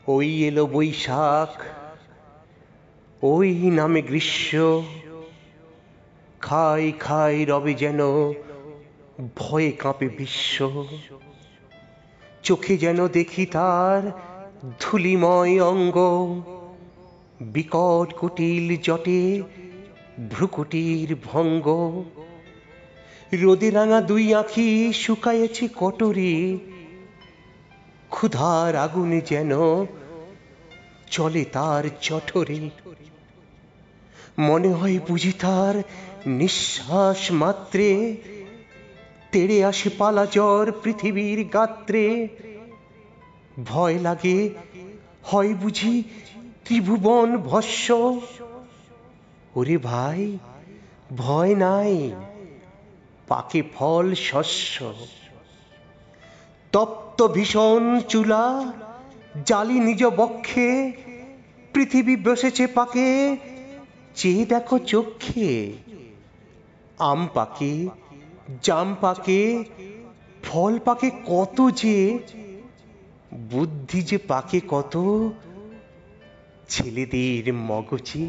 ওই এলো বৈশাখ, ওই নামে গ্রীষ্ম, খাই খাই রবে যেন ভয়ে কাঁপে বিশ্ব। চোখে যেন দেখি তার ধূলিময় অঙ্গ, বিকট কুটিল জটে ভ্রুকুটির ভঙ্গ। রোদে রাঙা দুই আঁখি শুকায়েছে কটরে, ক্ষুধার আগুনে যেন চলে তার জঠরে। মনে হয় বুঝি তার নিঃশ্বাস মাত্রে তেড়ে আসে পালা জ্বর পৃথিবীর গাত্রে। ভয় লাগে, হয় বুঝি ত্রিভুবন ভস্য। ওরে ভাই, ভয় নাই, পাকে ফল শস্য। তপ্ত ভীষণ চুলা জালি নিজ বক্ষে, পৃথিবী বসেছে পাকে, চেয়ে দেখো চক্ষে। আম পাকে, জাম পাকে, ফল পাকে কত যে, বুদ্ধি যে পাকে কত ছেলেদের মগজে।